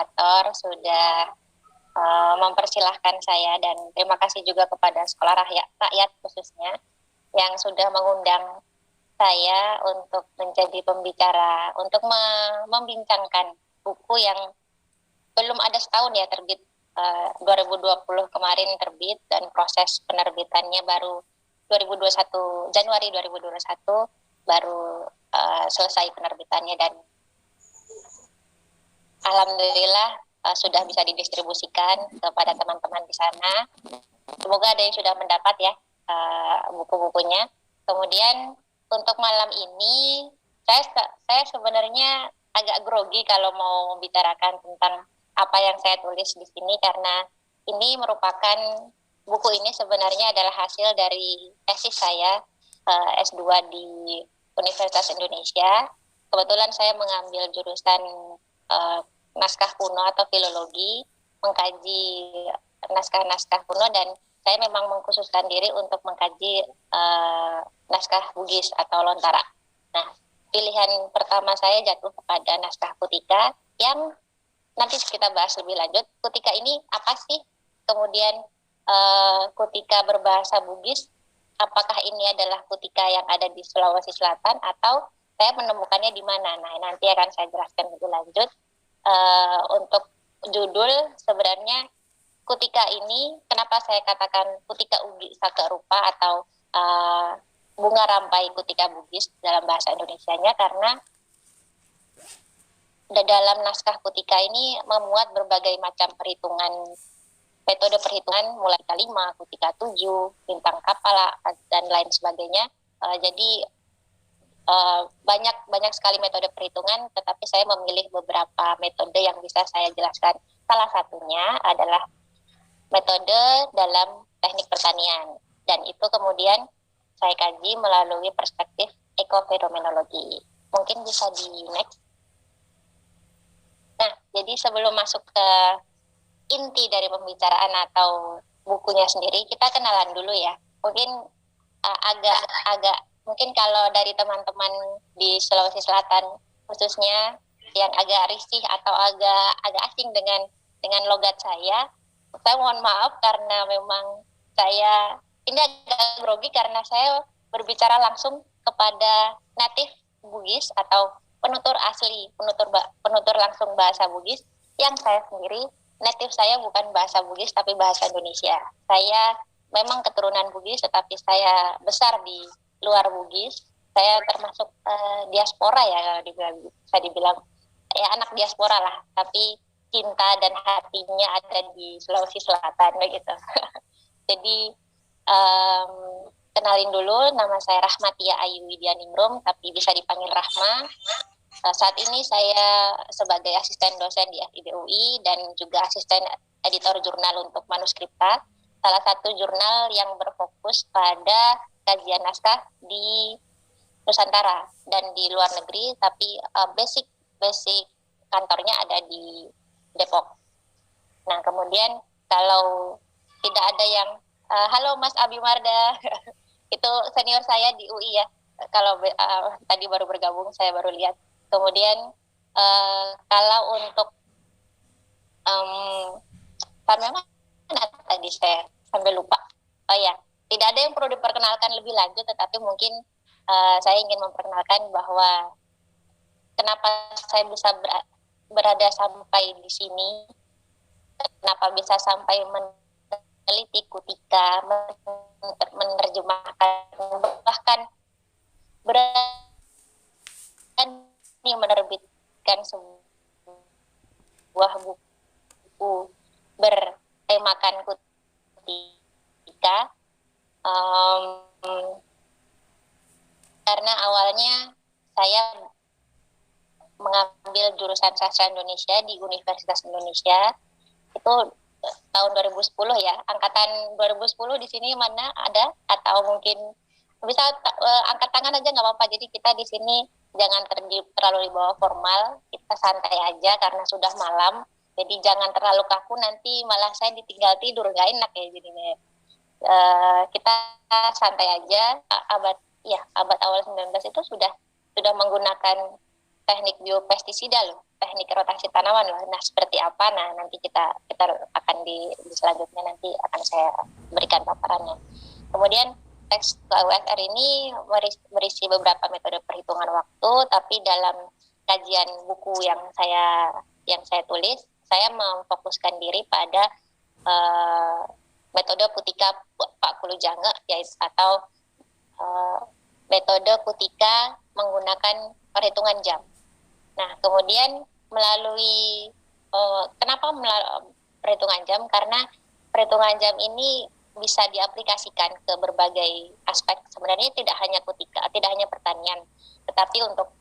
moderator sudah mempersilahkan saya, dan terima kasih juga kepada Sekolah Rakyat khususnya yang sudah mengundang saya untuk menjadi pembicara untuk membincangkan buku yang belum ada setahun ya terbit. 2020 kemarin terbit dan proses penerbitannya baru 2021 Januari 2021 baru selesai penerbitannya, dan alhamdulillah sudah bisa didistribusikan kepada teman-teman di sana. Semoga ada yang sudah mendapat ya buku-bukunya. Kemudian untuk malam ini saya sebenarnya agak grogi kalau mau membicarakan tentang apa yang saya tulis di sini, karena ini merupakan buku ini sebenarnya adalah hasil dari tesis saya S2 di Universitas Indonesia. Kebetulan saya mengambil jurusan naskah kuno atau filologi, mengkaji naskah-naskah kuno, dan saya memang mengkhususkan diri untuk mengkaji naskah Bugis atau Lontara. Nah, pilihan pertama saya jatuh kepada naskah Kutika, yang nanti kita bahas lebih lanjut. Kutika ini apa sih? Kemudian Kutika berbahasa Bugis, apakah ini adalah Kutika yang ada di Sulawesi Selatan atau saya menemukannya di mana? Nah, nanti akan saya jelaskan lebih lanjut. Untuk judul sebenarnya Kutika ini, kenapa saya katakan Kutika Ugi Saka Rupa atau bunga rampai Kutika Bugis dalam bahasa Indonesianya, karena dalam naskah Kutika ini memuat berbagai macam metode perhitungan, mulai Kutika 5, Kutika 7, bintang kapala, dan lain sebagainya. Jadi banyak sekali metode perhitungan, tetapi saya memilih beberapa metode yang bisa saya jelaskan. Salah satunya adalah metode dalam teknik pertanian, dan itu kemudian saya kaji melalui perspektif ekofenomenologi. Mungkin bisa di next. Nah, jadi sebelum masuk ke inti dari pembicaraan atau bukunya sendiri, kita kenalan dulu ya. Mungkin agak mungkin kalau dari teman-teman di Sulawesi Selatan khususnya yang agak risih atau agak asing dengan logat saya mohon maaf, karena memang saya ini agak grogi karena saya berbicara langsung kepada natif Bugis atau penutur asli, penutur langsung bahasa Bugis, yang saya sendiri natif saya bukan bahasa Bugis tapi bahasa Indonesia. Saya memang keturunan Bugis, tetapi saya besar di luar Bugis. Saya termasuk diaspora ya, kalau bisa dibilang ya anak diaspora lah, tapi cinta dan hatinya ada di Sulawesi Selatan begitu. Jadi kenalin dulu, nama saya Rahmatia Ayu Widianingrum, tapi bisa dipanggil Rahma. Saat ini saya sebagai asisten dosen di FIB UI dan juga asisten editor jurnal untuk Manuskripta, salah satu jurnal yang berfokus pada kajian naskah di Nusantara dan di luar negeri, tapi basic kantornya ada di Depok. Nah, kemudian kalau tidak ada yang halo Mas Abi Marda, itu senior saya di UI ya. Kalau tadi baru bergabung, saya baru lihat. Kemudian kalau untuk sampai mana tadi saya sampai lupa. Oh ya, tidak ada yang perlu diperkenalkan lebih lanjut, tetapi mungkin saya ingin memperkenalkan bahwa kenapa saya bisa berada sampai di sini, kenapa bisa sampai meneliti Kutika, menerjemahkan, bahkan berani menerbitkan sebuah buku bertemakan Kutika, karena awalnya saya mengambil jurusan sastra Indonesia di Universitas Indonesia itu tahun 2010 ya, angkatan 2010 di sini mana ada, atau mungkin bisa angkat tangan aja nggak apa-apa. Jadi kita di sini jangan terlalu dibawa formal, kita santai aja karena sudah malam. Jadi jangan terlalu kaku, nanti malah saya ditinggal tidur, nggak enak ya jadinya. Kita santai aja. Abad awal 19 itu sudah menggunakan teknik biopestisida loh. teknik rotasi tanaman loh. Nah, seperti apa? Nah, nanti kita akan di selanjutnya nanti akan saya berikan paparannya. Kemudian teks USR ini berisi beberapa metode perhitungan waktu, tapi dalam kajian buku yang saya tulis, saya memfokuskan diri pada metode Putika Pak Kulujange, yaitu atau metode Putika menggunakan perhitungan jam. Nah, kemudian melalui kenapa perhitungan jam? Karena perhitungan jam ini bisa diaplikasikan ke berbagai aspek. Sebenarnya tidak hanya Putika, tidak hanya pertanian, tetapi untuk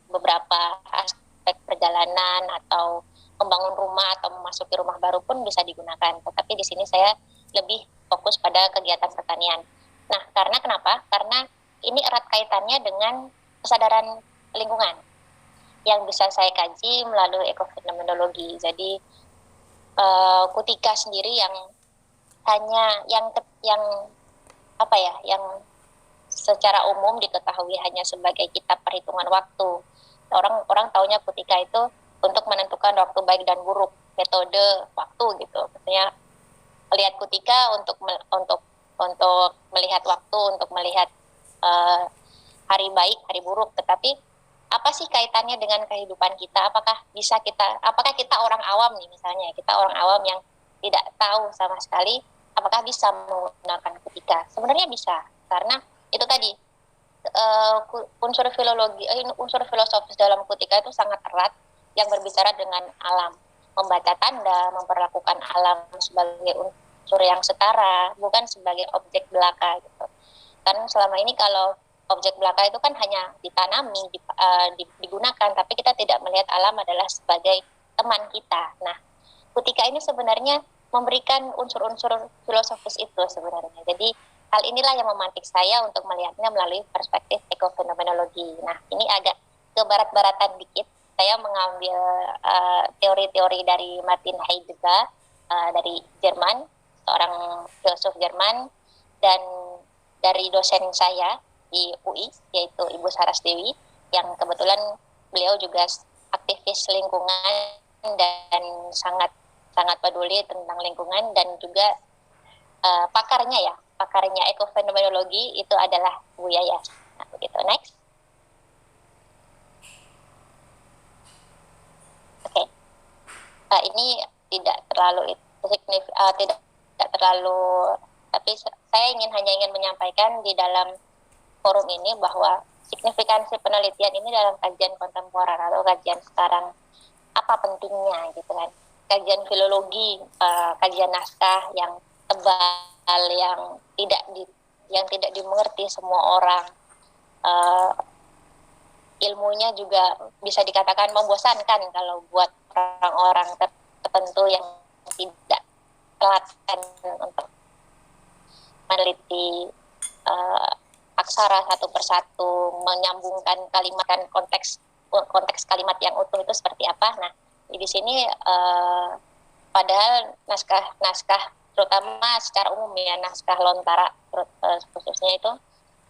beberapa aspek perjalanan atau membangun rumah atau memasuki rumah baru pun bisa digunakan. Tetapi di sini saya lebih fokus pada kegiatan pertanian. Nah, karena kenapa? Karena ini erat kaitannya dengan kesadaran lingkungan yang bisa saya kaji melalui ekofenomenologi. Jadi Kutika sendiri yang hanya yang secara umum diketahui hanya sebagai kitab perhitungan waktu. Orang taunya Kutika itu untuk menentukan waktu baik dan buruk, metode waktu gitu. Maksudnya melihat Kutika untuk melihat waktu, untuk melihat hari baik, hari buruk. Tetapi apa sih kaitannya dengan kehidupan kita? Apakah kita orang awam nih misalnya, kita orang awam yang tidak tahu sama sekali, apakah bisa menggunakan Kutika? Sebenarnya bisa, karena itu tadi unsur filosofis dalam Kutika itu sangat erat, yang berbicara dengan alam, membaca tanda, memperlakukan alam sebagai unsur yang setara, bukan sebagai objek belaka gitu. Kan selama ini kalau objek belaka itu kan hanya ditanami, digunakan, tapi kita tidak melihat alam adalah sebagai teman kita. Nah, Kutika ini sebenarnya memberikan unsur-unsur filosofis itu sebenarnya. Jadi hal inilah yang memantik saya untuk melihatnya melalui perspektif ekofenomenologi. Nah, ini agak ke barat-baratan dikit. Saya mengambil teori-teori dari Martin Heidegger dari Jerman, seorang filsuf Jerman, dan dari dosen saya di UI, yaitu Ibu Saras Dewi, yang kebetulan beliau juga aktivis lingkungan dan sangat peduli tentang lingkungan, dan juga pakarnya ekofenomenologi itu adalah Bu Yayas. Nah, begitu. Next. Oke. Ini tidak terlalu tidak terlalu, tapi saya hanya ingin menyampaikan di dalam forum ini bahwa signifikansi penelitian ini dalam kajian kontemporer atau kajian sekarang apa pentingnya gitu kan. Kajian filologi, kajian naskah yang tebal, yang tidak dimengerti semua orang, ilmunya juga bisa dikatakan membosankan kalau buat orang-orang tertentu yang tidak telaten untuk meneliti aksara satu persatu, menyambungkan kalimat dan konteks kalimat yang utuh itu seperti apa. Nah, di sini padahal naskah terutama secara umum ya, naskah Lontara khususnya itu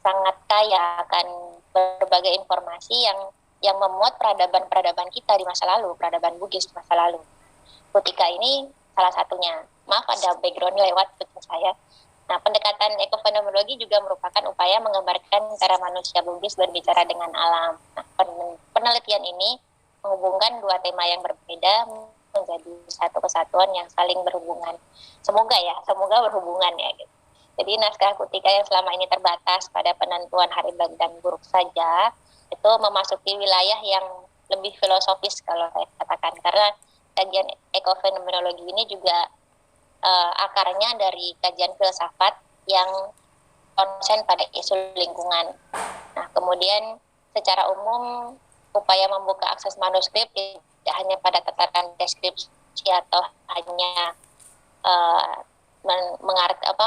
sangat kaya akan berbagai informasi yang memuat peradaban kita di masa lalu, peradaban Bugis di masa lalu. Kutika ini salah satunya. Maaf ada background lewat kucing saya. Nah, pendekatan ekofenomenologi juga merupakan upaya menggambarkan cara manusia Bugis berbicara dengan alam. Nah, penelitian ini menghubungkan dua tema yang berbeda menjadi satu kesatuan yang saling berhubungan. Semoga berhubungan ya gitu. Jadi naskah Kutika yang selama ini terbatas pada penentuan hari baik dan buruk saja, itu memasuki wilayah yang lebih filosofis kalau saya katakan, karena kajian ekofenomenologi ini juga akarnya dari kajian filsafat yang konsen pada isu lingkungan. Nah, kemudian secara umum upaya membuka akses manuskrip tidak hanya pada tataran deskripsi atau hanya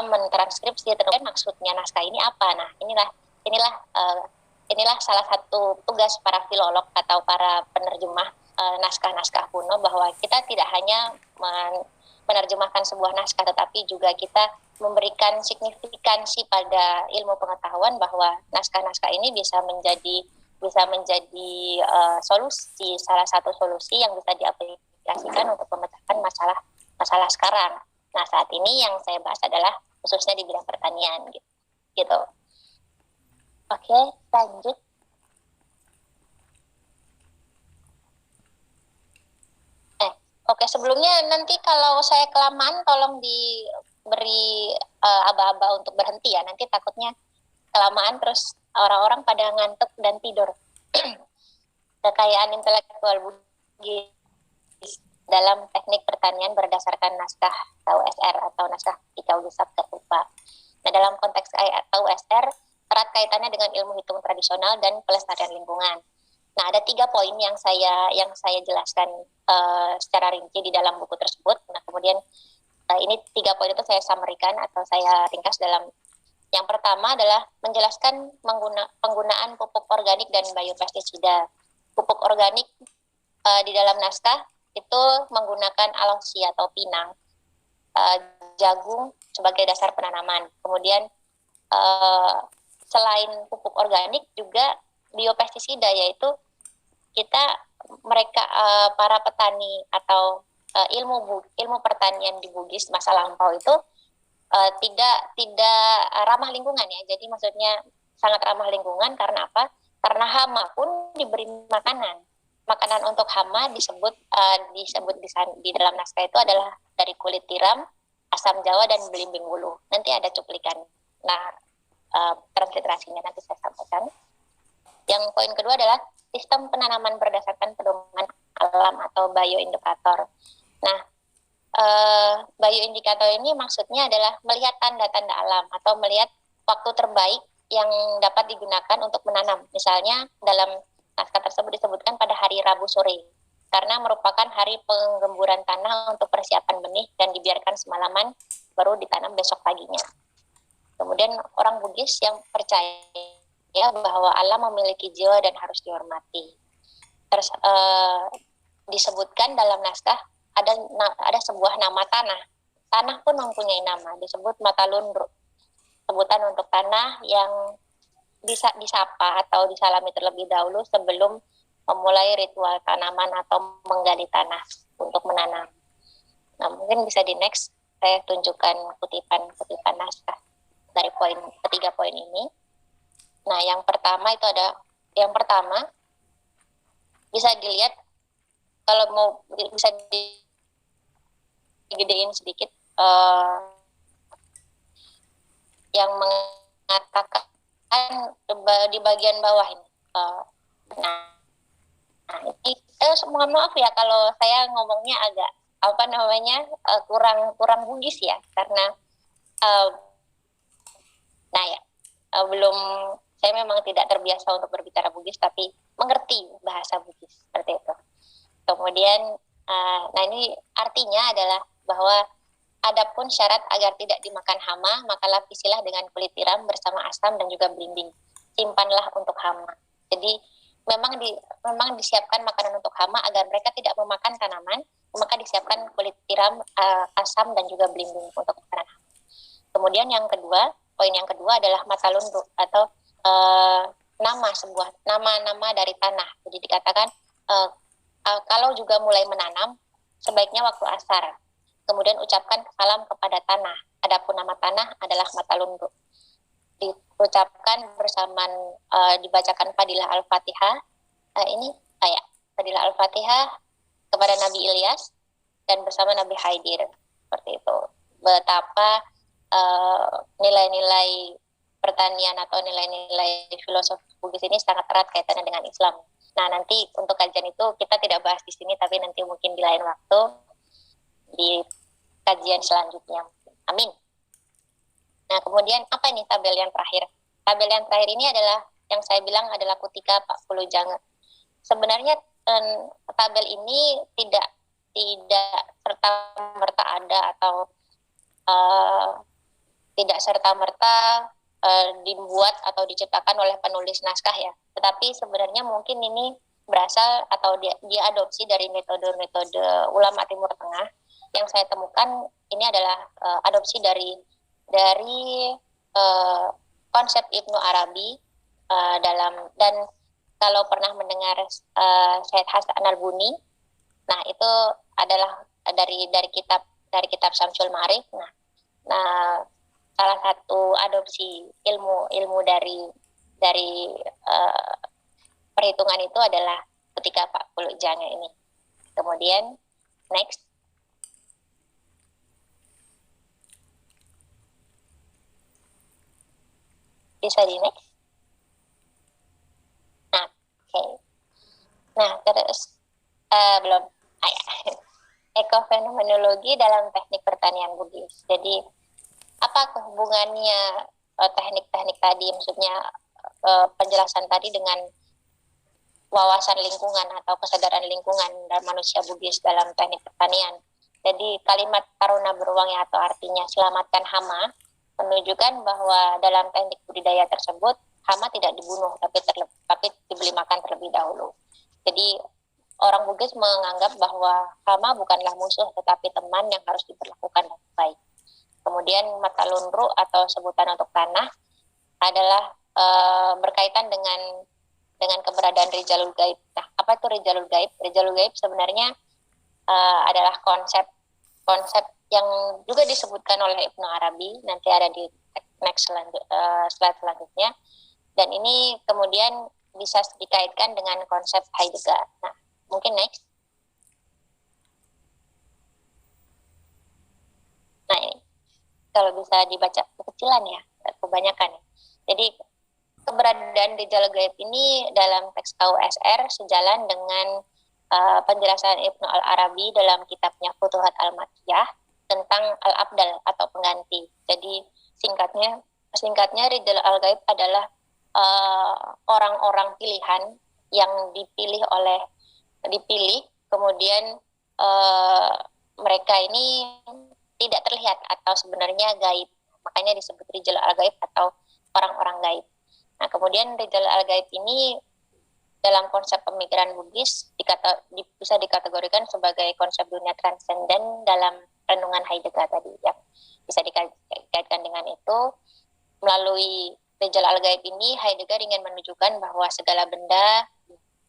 mentranskripsi tentang maksudnya naskah ini apa. Nah, inilah salah satu tugas para filolog atau para penerjemah naskah-naskah kuno, bahwa kita tidak hanya menerjemahkan sebuah naskah, tetapi juga kita memberikan signifikansi pada ilmu pengetahuan bahwa naskah-naskah ini bisa menjadi bisa menjadi solusi, salah satu solusi yang bisa diaplikasikan untuk memecahkan masalah sekarang. Nah, saat ini yang saya bahas adalah khususnya di bidang pertanian gitu. Oke, lanjut. Oke, sebelumnya nanti kalau saya kelamaan tolong diberi aba-aba untuk berhenti ya. Nanti takutnya kelamaan terus orang-orang pada ngantuk dan tidur. Kekayaan intelektual Bugis dalam teknik pertanian berdasarkan naskah KUSR atau naskah Kicau Gesap Ketupa. Nah, dalam konteks KUSR erat kaitannya dengan ilmu hitung tradisional dan pelestarian lingkungan. Nah, ada 3 poin yang saya jelaskan secara rinci di dalam buku tersebut. Nah, kemudian ini 3 poin itu saya summary-kan atau saya ringkas dalam. Yang pertama adalah menjelaskan penggunaan pupuk organik dan biopestisida. Pupuk organik di dalam naskah itu menggunakan alosi atau pinang, jagung sebagai dasar penanaman. Kemudian selain pupuk organik juga biopestisida, yaitu mereka para petani atau ilmu pertanian di Bugis masa lampau itu tidak ramah lingkungan ya. Jadi maksudnya sangat ramah lingkungan karena apa? Karena hama pun diberi makanan. Makanan untuk hama disebut di dalam naskah itu adalah dari kulit tiram, asam jawa dan belimbing bulu. Nanti ada cuplikan. Nah, transliterasinya nanti saya sampaikan. Yang poin kedua adalah sistem penanaman berdasarkan pedoman alam atau bioindikator. Nah, bioindikator ini maksudnya adalah melihat tanda-tanda alam atau melihat waktu terbaik yang dapat digunakan untuk menanam. Misalnya dalam naskah tersebut disebutkan pada hari Rabu sore, karena merupakan hari penggemburan tanah untuk persiapan benih dan dibiarkan semalaman baru ditanam besok paginya. Kemudian orang Bugis yang percaya bahwa alam memiliki jiwa dan harus dihormati. Terus disebutkan dalam naskah ada sebuah nama tanah. Tanah pun mempunyai nama, disebut Matalunru. Sebutan untuk tanah yang bisa disapa atau disalami terlebih dahulu sebelum memulai ritual tanaman atau menggali tanah untuk menanam. Nah, mungkin bisa di next saya tunjukkan kutipan naskah dari ketiga poin ini. Nah, yang pertama bisa dilihat, kalau mau bisa digedein sedikit, yang mengatakan di bagian bawah ini. Nah, ini mohon maaf ya kalau saya ngomongnya agak kurang Bugis ya, karena belum, saya memang tidak terbiasa untuk berbicara Bugis tapi mengerti bahasa Bugis seperti itu. Kemudian ini artinya adalah bahwa adapun syarat agar tidak dimakan hama, maka lapisilah dengan kulit tiram bersama asam dan juga belimbing. Simpanlah untuk hama. Jadi memang disiapkan makanan untuk hama agar mereka tidak memakan tanaman, maka disiapkan kulit tiram, asam dan juga belimbing untuk makanan hama. Kemudian poin yang kedua adalah matalunru atau nama dari tanah. Jadi dikatakan kalau juga mulai menanam sebaiknya waktu asar. Kemudian ucapkan salam kepada tanah. Adapun nama tanah adalah Matalunru. Diucapkan dibacakan Fadilah Al-Fatihah. Fadilah Al-Fatihah kepada Nabi Ilyas dan bersama Nabi Haidir. Seperti itu. Betapa nilai-nilai pertanian atau nilai-nilai filosofi Bugis ini sangat erat kaitannya dengan Islam. Nah, nanti untuk kajian itu kita tidak bahas di sini, tapi nanti mungkin di lain waktu di kajian selanjutnya. Amin. Nah, kemudian apa ini tabel yang terakhir? Tabel yang terakhir ini adalah yang saya bilang adalah Kutika Pak Pulujange. Sebenarnya tabel ini tidak serta-merta ada atau tidak serta-merta dibuat atau diciptakan oleh penulis naskah ya. Tetapi sebenarnya mungkin ini berasal atau diadopsi dari metode-metode ulama Timur Tengah. Yang saya temukan ini adalah adopsi dari konsep Ibnu Arabi dan kalau pernah mendengar Syed Hasan Al-Buni, nah itu adalah dari kitab Syamsul Ma'arif. Nah, salah satu adopsi ilmu dari perhitungan itu adalah ketika 40 janga ini. Kemudian next. Bisa di next. Nah, oke. Okay. Nah, terus belum. Ekofenomenologi dalam teknik pertanian Bugis. Jadi, apa hubungannya teknik-teknik tadi, maksudnya penjelasan tadi dengan wawasan lingkungan atau kesadaran lingkungan dan manusia Bugis dalam teknik pertanian. Jadi kalimat Taruna Beruang atau artinya selamatkan hama menunjukkan bahwa dalam teknik budidaya tersebut hama tidak dibunuh tapi diberi makan terlebih dahulu. Jadi orang Bugis menganggap bahwa hama bukanlah musuh tetapi teman yang harus diperlakukan dengan baik. Kemudian mata lunru atau sebutan untuk tanah adalah berkaitan dengan keberadaan Rijalul Gaib. Nah, apa itu Rijalul Gaib? Rijalul Gaib sebenarnya adalah konsep yang juga disebutkan oleh Ibnu Arabi, nanti ada di next slide selanjutnya. Dan ini kemudian bisa dikaitkan dengan konsep Heidegger. Nah, mungkin next. Nah, ini kalau bisa dibaca kekecilan ya, kebanyakan ya. Jadi keberadaan Rijal Gaib ini dalam teks KUSR sejalan dengan penjelasan Ibnu Al-Arabi dalam kitabnya Futuhat Al-Makkiyah tentang Al-Abdal atau pengganti. Jadi singkatnya Rijal Al-Gaib adalah orang-orang pilihan yang dipilih kemudian mereka ini tidak terlihat atau sebenarnya gaib. Makanya disebut Rijal Al-Gaib atau orang-orang gaib. Nah, kemudian Rijal Al-Gaib ini dalam konsep pemikiran Bugis bisa dikategorikan sebagai konsep dunia transenden dalam renungan Heidegger tadi, yang bisa dikaitkan dengan itu. Melalui Rijal Al-Gaib ini Heidegger ingin menunjukkan bahwa segala benda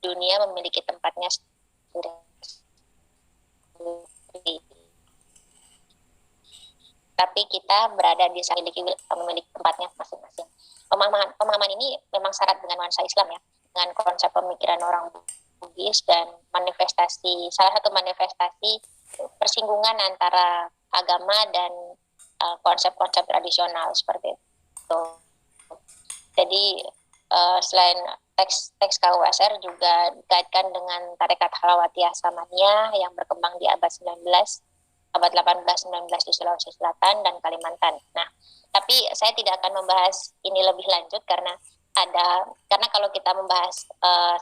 dunia memiliki tempatnya sendiri, tapi kita berada di memiliki tempatnya masing-masing. Pemahaman ini memang syarat dengan nuansa Islam ya, dengan konsep pemikiran orang Bugis dan salah satu manifestasi persinggungan antara agama dan konsep-konsep tradisional seperti itu. Jadi selain teks KUSR juga dikaitkan dengan tarekat Halawatiyah Samaniyah yang berkembang di abad 19, abad 18-19 di Sulawesi Selatan dan Kalimantan. Nah, tapi saya tidak akan membahas ini lebih lanjut karena kalau kita membahas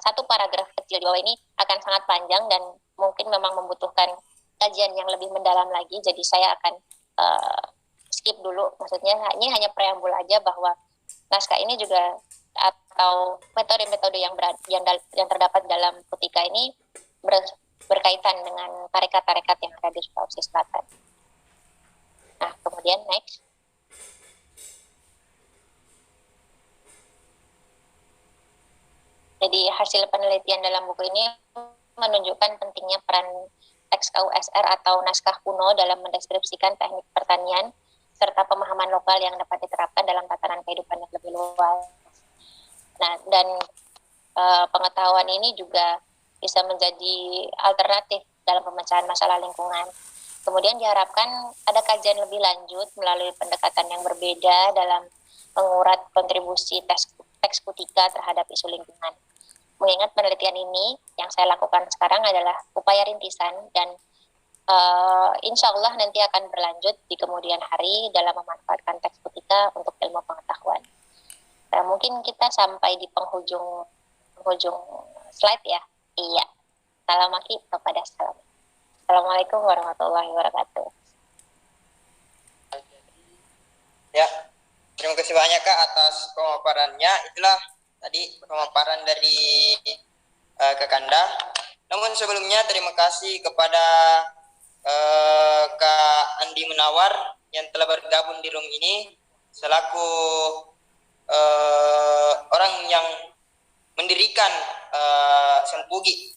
satu paragraf kecil di bawah ini akan sangat panjang dan mungkin memang membutuhkan kajian yang lebih mendalam lagi. Jadi saya akan skip dulu. Maksudnya ini hanya preambul aja bahwa naskah ini juga atau metode-metode yang terdapat dalam Kutika ini berkaitan dengan tarekat-tarekat yang ada di Sulawesi Selatan. Nah, kemudian next. Jadi hasil penelitian dalam buku ini menunjukkan pentingnya peran teks KUSR atau naskah kuno dalam mendeskripsikan teknik pertanian serta pemahaman lokal yang dapat diterapkan dalam tatanan kehidupan yang lebih luas. Nah, dan pengetahuan ini juga bisa menjadi alternatif dalam pemecahan masalah lingkungan. Kemudian diharapkan ada kajian lebih lanjut melalui pendekatan yang berbeda dalam mengurat kontribusi teks Kutika terhadap isu lingkungan. Mengingat penelitian ini yang saya lakukan sekarang adalah upaya rintisan dan insya Allah nanti akan berlanjut di kemudian hari dalam memanfaatkan teks Kutika untuk ilmu pengetahuan. Mungkin kita sampai di penghujung slide ya. Iya. Salam maki kepada salam. Assalamualaikum warahmatullahi wabarakatuh. Ya, terima kasih banyak Kak atas pemaparannya. Itulah tadi pemaparan dari Kakanda. Namun sebelumnya terima kasih kepada Kak Andi Munawar yang telah bergabung di room ini selaku orang yang mendirikan Senpugi